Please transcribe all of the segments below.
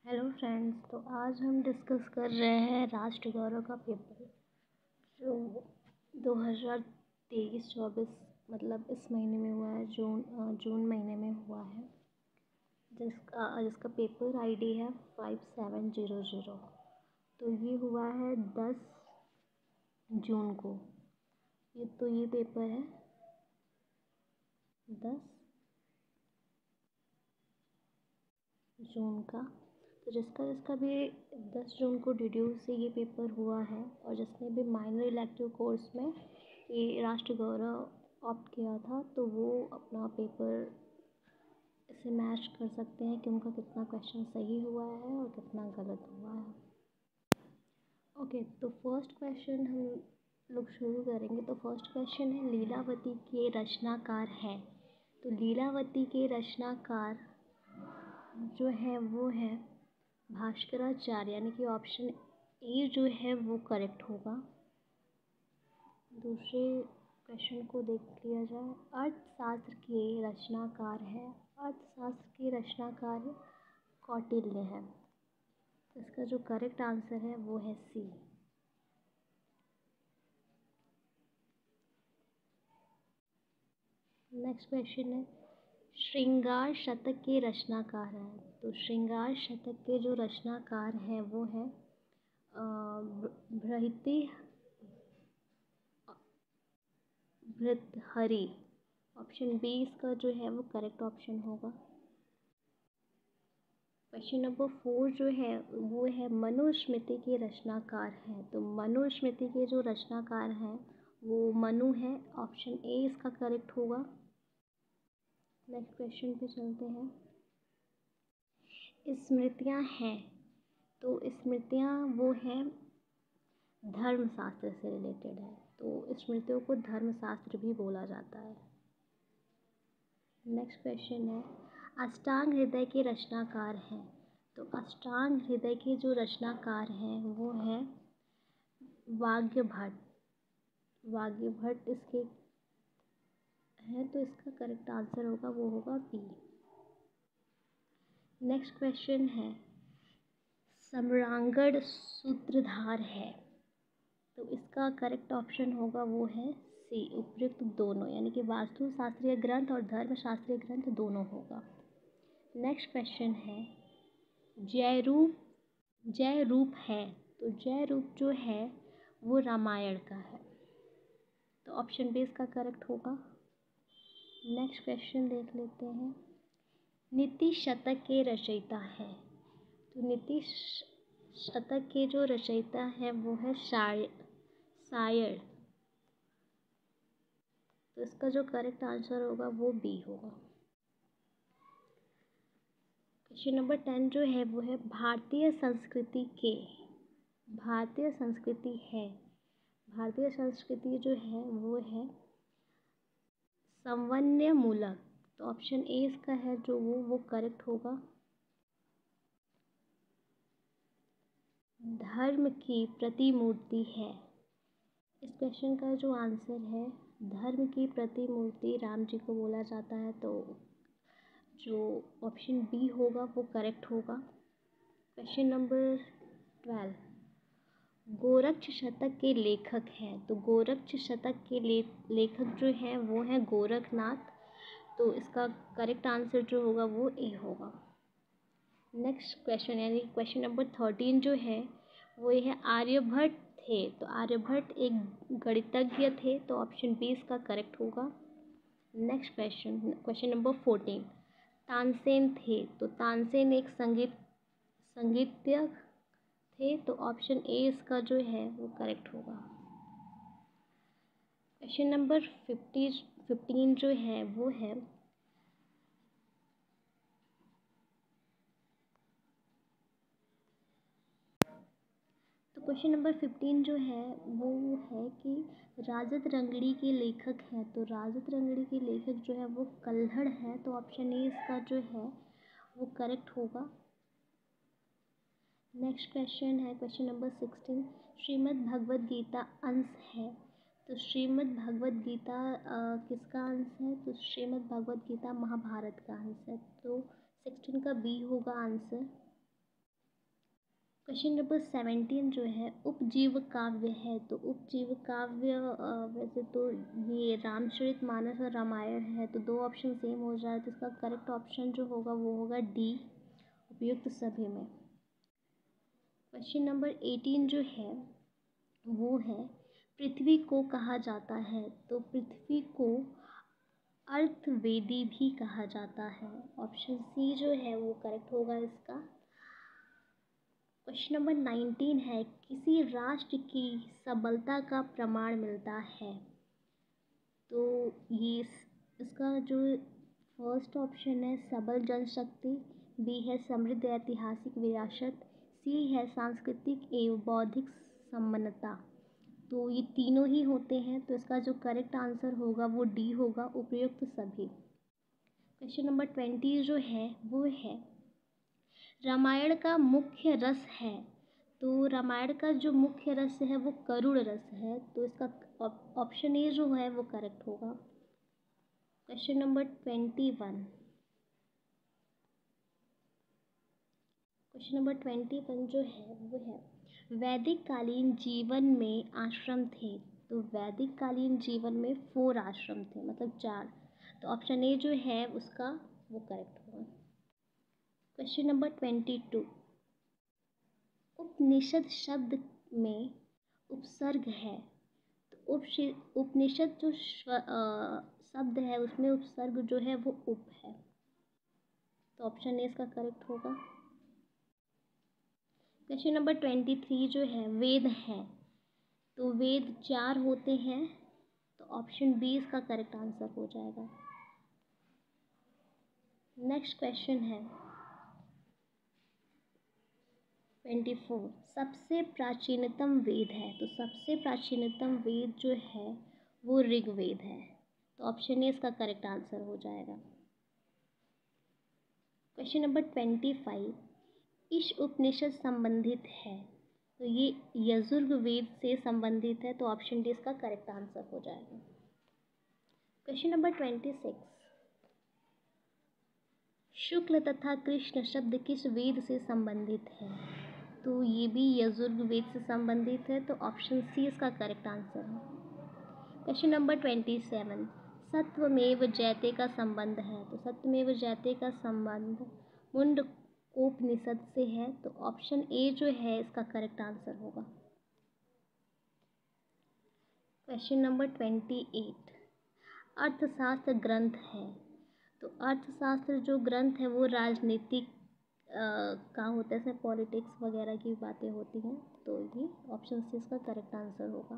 Hello friends, तो आज हम डिस्कस कर रहे हैं राष्ट्र गौरव का पेपर जो 2023-24 मतलब इस महीने में हुआ है। जून महीने में हुआ है, जिसका पेपर आईडी है 5700। तो ये हुआ है 10 जून को। ये पेपर है 10 जून का। तो जिसका भी 10 जून को डिड्यूस से ये पेपर हुआ है, और जिसने भी माइनर इलेक्टिव कोर्स में ये राष्ट्र गौरव ऑप्ट किया था, तो वो अपना पेपर इसे मैच कर सकते हैं कि उनका कितना क्वेश्चन सही हुआ है और कितना गलत हुआ है। ओके, तो फर्स्ट क्वेश्चन हम लोग शुरू करेंगे। तो फर्स्ट क्वेश्चन है, लीलावती के रचनाकार है। तो लीलावती के रचनाकार जो है वो है भास्कराचार्य, यानी कि ऑप्शन ए जो है वो करेक्ट होगा। दूसरे क्वेश्चन को देख लिया जाए। अर्थशास्त्र के रचनाकार है। अर्थशास्त्र के रचनाकार कौटिल्य है। तो इसका जो करेक्ट आंसर है वो है सी। नेक्स्ट क्वेश्चन है, श्रृंगार शतक के रचनाकार है। तो श्रृंगार शतक के जो रचनाकार हैं वो है भर्तृहरि। ऑप्शन बी इसका जो है वो करेक्ट ऑप्शन होगा। क्वेश्चन नंबर 4 जो है वो है, मनुस्मृति के रचनाकार हैं। तो मनुस्मृति के जो रचनाकार हैं वो मनु है। ऑप्शन ए इसका करेक्ट होगा। नेक्स्ट क्वेश्चन पे चलते हैं। स्मृतियाँ हैं। तो स्मृतियाँ वो है धर्मशास्त्र से रिलेटेड है। तो स्मृतियों को धर्मशास्त्र भी बोला जाता है। नेक्स्ट क्वेश्चन है, अष्टांग हृदय के रचनाकार हैं। तो अष्टांग हृदय के जो रचनाकार हैं वो है वाग्यभट्ट। वाग्यभट्ट इसके हैं, तो इसका करेक्ट आंसर होगा वो होगा बी। नेक्स्ट क्वेश्चन है, सम्रांगण सूत्रधार है। तो इसका करेक्ट ऑप्शन होगा वो है सी, उपयुक्त दोनों, यानी कि वास्तु शास्त्रीय ग्रंथ और धर्मशास्त्रीय ग्रंथ दोनों होगा। नेक्स्ट क्वेश्चन है, जय रूप है। तो जय रूप जो है वो रामायण का है। तो ऑप्शन बी इसका करेक्ट होगा। नेक्स्ट क्वेश्चन देख लेते हैं, नीति शतक के रचयिता है। तो नीति शतक के जो रचयिता है वो है शायर। तो इसका जो करेक्ट आंसर होगा वो बी होगा। क्वेश्चन नंबर 10 जो है वो है, भारतीय संस्कृति के। भारतीय संस्कृति है। भारतीय संस्कृति जो है वो है संवन्यमूलक। तो ऑप्शन ए इसका है जो वो करेक्ट होगा। धर्म की प्रतिमूर्ति है। इस क्वेश्चन का जो आंसर है, धर्म की प्रतिमूर्ति राम जी को बोला जाता है। तो जो ऑप्शन बी होगा वो करेक्ट होगा। क्वेश्चन नंबर 12, गोरक्ष शतक के लेखक हैं। तो गोरक्ष शतक के लेखक जो हैं वो हैं गोरखनाथ। तो इसका करेक्ट आंसर जो होगा वो ए होगा। नेक्स्ट क्वेश्चन यानी क्वेश्चन नंबर 13 जो है वो ये है, आर्यभट्ट थे। तो आर्यभट्ट एक गणितज्ञ थे। तो ऑप्शन बी इसका करेक्ट होगा। नेक्स्ट क्वेश्चन नंबर 14, तानसेन थे। तो तानसेन एक संगीतज्ञ थे। तो ऑप्शन ए इसका जो है वो करेक्ट होगा। क्वेश्चन नंबर 15 जो है वो है, तो क्वेश्चन नंबर 15 जो है वो है कि राजत रंगड़ी के लेखक हैं। तो राजत रंगड़ी के लेखक जो है वो कल्हड़ है। तो ऑप्शन ए इसका जो है वो करेक्ट होगा। नेक्स्ट क्वेश्चन है क्वेश्चन नंबर 16, श्रीमद् भगवद गीता अंश है। तो श्रीमद् भगवद गीता किसका अंश है? तो श्रीमद् भगवद गीता महाभारत का अंश है। तो 16 का बी होगा आंसर। क्वेश्चन नंबर 17 जो है उपजीव काव्य है। तो उपजीव काव्य वैसे तो ये रामचरितमानस और रामायण है, तो दो ऑप्शन सेम हो जाए, तो इसका करेक्ट ऑप्शन जो होगा वो होगा डी, उपयुक्त सभी में। क्वेश्चन नंबर 18 जो है वो है पृथ्वी को कहा जाता है। तो पृथ्वी को अर्थवेदी भी कहा जाता है। ऑप्शन सी जो है वो करेक्ट होगा इसका। क्वेश्चन नंबर 19 है किसी राष्ट्र की सबलता का प्रमाण मिलता है। तो ये इसका जो फर्स्ट ऑप्शन है सबल जनशक्ति, बी है समृद्ध ऐतिहासिक विरासत, सी है सांस्कृतिक एवं बौद्धिक सम्पन्नता। तो ये तीनों ही होते हैं, तो इसका जो करेक्ट आंसर होगा वो डी होगा, उपयुक्त सभी। क्वेश्चन नंबर 20 जो है वो है रामायण का मुख्य रस है। तो रामायण का जो मुख्य रस है वो करुण रस है, तो इसका ऑप्शन ए जो है वो करेक्ट होगा। Question number 21। क्वेश्चन नंबर 21 जो है वो है वैदिक कालीन जीवन में आश्रम थे। तो वैदिक कालीन जीवन में 4 आश्रम थे, मतलब 4। तो ऑप्शन ए जो है उसका वो करेक्ट होगा। Question number 22। उपनिषद शब्द में उपसर्ग है। तो उपनिषद जो शब्द है उसमें उपसर्ग जो है वो उप है, तो ऑप्शन ए इसका करेक्ट होगा। क्वेश्चन नंबर 23 जो है वेद है। तो वेद 4 होते हैं, तो ऑप्शन बी इसका करेक्ट आंसर हो जाएगा। नेक्स्ट क्वेश्चन है 24 सबसे प्राचीनतम वेद है। तो सबसे प्राचीनतम वेद जो है वो ऋग्वेद है, तो ऑप्शन ए इसका करेक्ट आंसर हो जाएगा। क्वेश्चन नंबर 25 इस उपनिषद संबंधित है। तो ये यजुर्वेद से संबंधित है, तो ऑप्शन डी इसका करेक्ट आंसर हो जाएगा। क्वेश्चन नंबर 26 शुक्ल तथा कृष्ण शब्द किस वेद से संबंधित है। तो ये भी यजुर्वेद से संबंधित है, तो ऑप्शन सी इसका करेक्ट आंसर है। क्वेश्चन नंबर 27 सत्वमेव जयते का संबंध है। तो सत्यमेव जयते का संबंध मुंडकोपनिषद से है, तो ऑप्शन ए जो है इसका करेक्ट आंसर होगा। क्वेश्चन नंबर 28 अर्थशास्त्र ग्रंथ है। तो अर्थशास्त्र जो ग्रंथ है वो राजनीतिक का होता है, इसमें पॉलिटिक्स वगैरह की बातें होती हैं, तो ये ऑप्शन सी इसका करेक्ट आंसर होगा।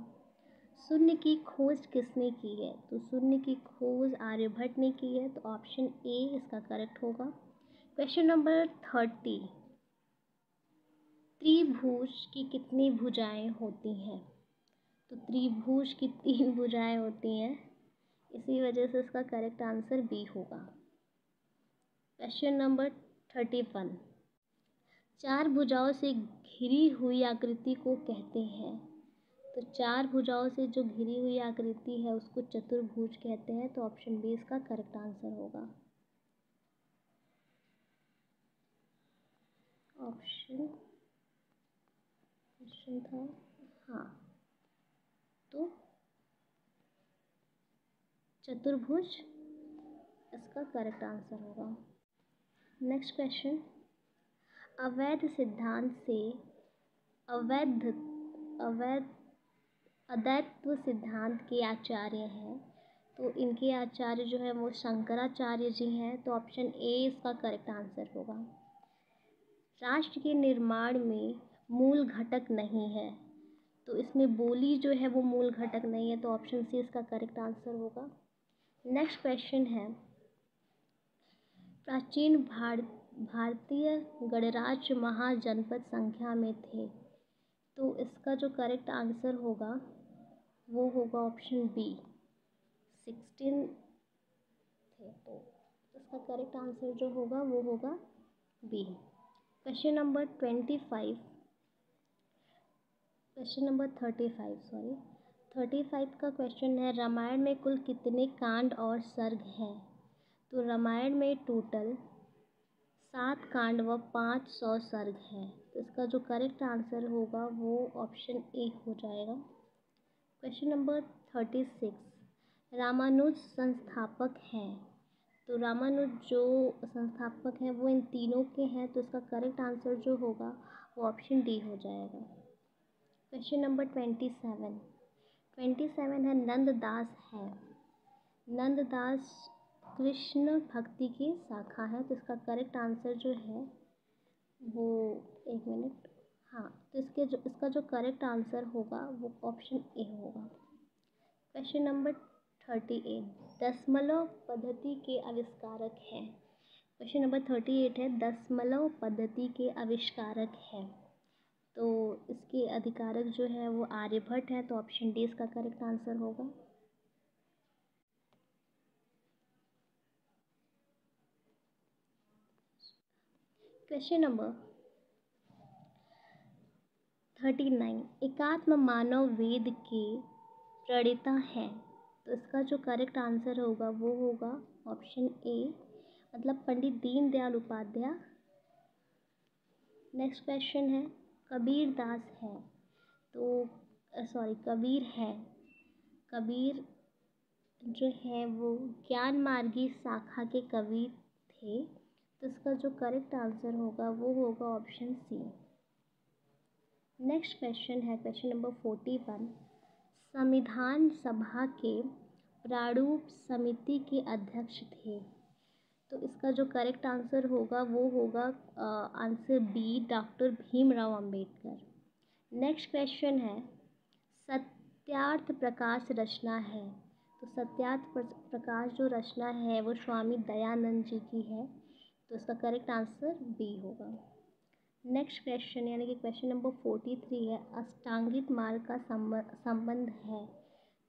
शून्य की खोज किसने की है। तो शून्य की खोज आर्यभट्ट ने की है, तो ऑप्शन ए इसका करेक्ट होगा। क्वेश्चन नंबर 30 त्रिभुज की कितनी भुजाएं होती हैं। तो त्रिभुज की 3 भुजाएं होती हैं, इसी वजह से इसका करेक्ट आंसर बी होगा। क्वेश्चन नंबर 31 4 भुजाओं से घिरी हुई आकृति को कहते हैं। तो 4 भुजाओं से जो घिरी हुई आकृति है उसको चतुर्भुज कहते हैं, तो ऑप्शन बी इसका करेक्ट आंसर होगा। ऑप्शन था हाँ, तो चतुर्भुज इसका करेक्ट आंसर होगा। नेक्स्ट क्वेश्चन अवैध सिद्धांत से अद्वैत सिद्धांत के आचार्य हैं। तो इनके आचार्य जो है वो शंकराचार्य जी हैं, तो ऑप्शन ए इसका करेक्ट आंसर होगा। राष्ट्र के निर्माण में मूल घटक नहीं है। तो इसमें बोली जो है वो मूल घटक नहीं है, तो ऑप्शन सी इसका करेक्ट आंसर होगा। नेक्स्ट क्वेश्चन है प्राचीन भारतीय गणराज्य महाजनपद संख्या में थे। तो इसका जो करेक्ट आंसर होगा वो होगा ऑप्शन बी 16 थे, तो इसका करेक्ट आंसर जो होगा वो होगा बी। क्वेश्चन नंबर 35 का क्वेश्चन है रामायण में कुल कितने कांड और सर्ग हैं। तो रामायण में टोटल 7 कांड व 500 सर्ग है। तो इसका जो करेक्ट आंसर होगा वो ऑप्शन ए हो जाएगा। क्वेश्चन नंबर 36, रामानुज संस्थापक हैं। तो रामानुज जो संस्थापक हैं वो इन तीनों के हैं, तो इसका करेक्ट आंसर जो होगा वो ऑप्शन डी हो जाएगा। क्वेश्चन नंबर 27 है नंददास है। नंददास कृष्ण भक्ति की शाखा है, तो इसका करेक्ट आंसर जो है वो, एक मिनट, हाँ, तो इसका जो करेक्ट आंसर होगा वो ऑप्शन ए होगा। क्वेश्चन नंबर 38, दशमलव पद्धति के आविष्कारक हैं। क्वेश्चन नंबर 38 है दशमलव पद्धति के आविष्कारक हैं। तो इसके अधिकारक जो है वो आर्यभट्ट है, तो ऑप्शन डी इसका करेक्ट आंसर होगा। क्वेश्चन नंबर 39, एकात्म मानव वेद के प्रणेता हैं। तो इसका जो करेक्ट आंसर होगा वो होगा ऑप्शन ए, मतलब पंडित दीनदयाल उपाध्याय। नेक्स्ट क्वेश्चन है कबीर दास है। तो कबीर है। कबीर जो है वो ज्ञान मार्गी शाखा के कवि थे, तो इसका जो करेक्ट आंसर होगा वो होगा ऑप्शन सी। नेक्स्ट क्वेश्चन है क्वेश्चन नंबर 41, संविधान सभा के प्रारूप समिति के अध्यक्ष थे। तो इसका जो करेक्ट आंसर होगा वो होगा answer B, doctor Bhimrao Ambedkar. Next question है सत्यार्थ प्रकाश रचना है। तो सत्यार्थ प्रकाश जो रचना है वो स्वामी दयानंद जी की है, तो इसका करेक्ट आंसर बी होगा। नेक्स्ट क्वेश्चन यानी कि क्वेश्चन नंबर 43 है अष्टांगिक मार्ग का संबंध है।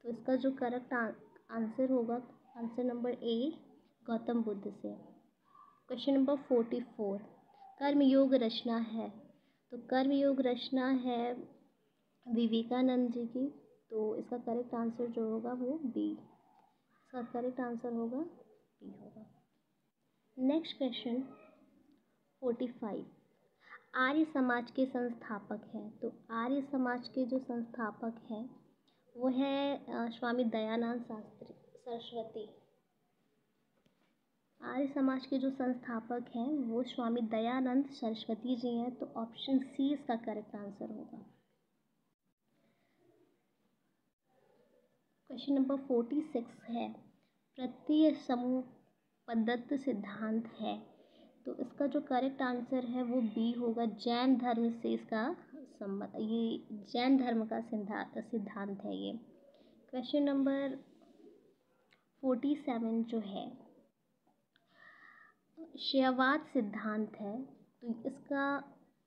तो इसका जो करेक्ट आंसर होगा answer number A, Gautam Buddha से। क्वेश्चन नंबर 44, कर्मयोग रचना है। तो कर्मयोग रचना है विवेकानंद जी की, तो इसका करेक्ट आंसर जो होगा वो बी, इसका करेक्ट आंसर होगा बी होगा। नेक्स्ट क्वेश्चन 45, आर्य समाज के संस्थापक हैं। तो आर्य समाज के जो संस्थापक हैं वो है स्वामी दयानंद सरस्वती। आर्य समाज के जो संस्थापक हैं वो स्वामी दयानंद सरस्वती जी हैं, तो ऑप्शन सी इसका करेक्ट आंसर होगा। क्वेश्चन नंबर 46 है प्रत्यय समूह पद्धत सिद्धांत है। तो इसका जो करेक्ट आंसर है वो बी होगा, जैन धर्म से इसका संबंध, ये जैन धर्म का सिद्धांत है ये। क्वेश्चन नंबर 47 जो है शैववाद सिद्धांत है, तो इसका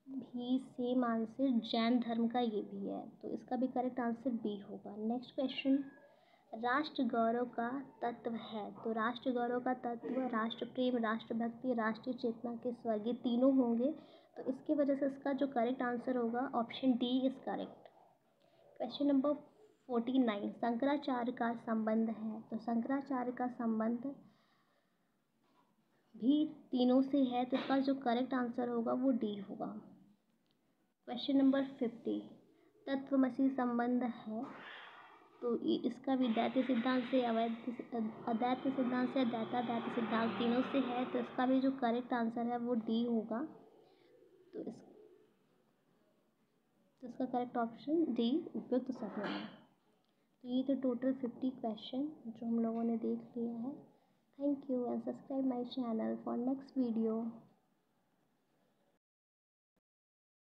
भी सेम आंसर जैन धर्म का ये भी है, तो इसका भी करेक्ट आंसर बी होगा। नेक्स्ट क्वेश्चन राष्ट्र गौरव का तत्व है। तो राष्ट्र गौरव का तत्व राष्ट्र प्रेम, राष्ट्रभक्ति, राष्ट्रीय चेतना के स्वर्ग, ये तीनों होंगे, तो इसकी वजह से इसका जो करेक्ट आंसर होगा option D is correct. Question number 49, Shankaracharya का संबंध है। तो शंकराचार्य का संबंध भी तीनों से है, तो इसका जो करेक्ट आंसर होगा वो डी होगा। क्वेश्चन नंबर 50, तत्वमसी संबंध है। तो इसका भी दैत्य सिद्धांत से, अदैत्य सिद्धांत से, दैत्य सिद्धांत तीनों से है, तो इसका भी जो करेक्ट आंसर है वो डी होगा। तो इसका करेक्ट ऑप्शन डी उपयुक्त सफल है। तो ये तो टोटल 50 क्वेश्चन जो हम लोगों ने देख लिया है। Thank you and subscribe my channel for next video.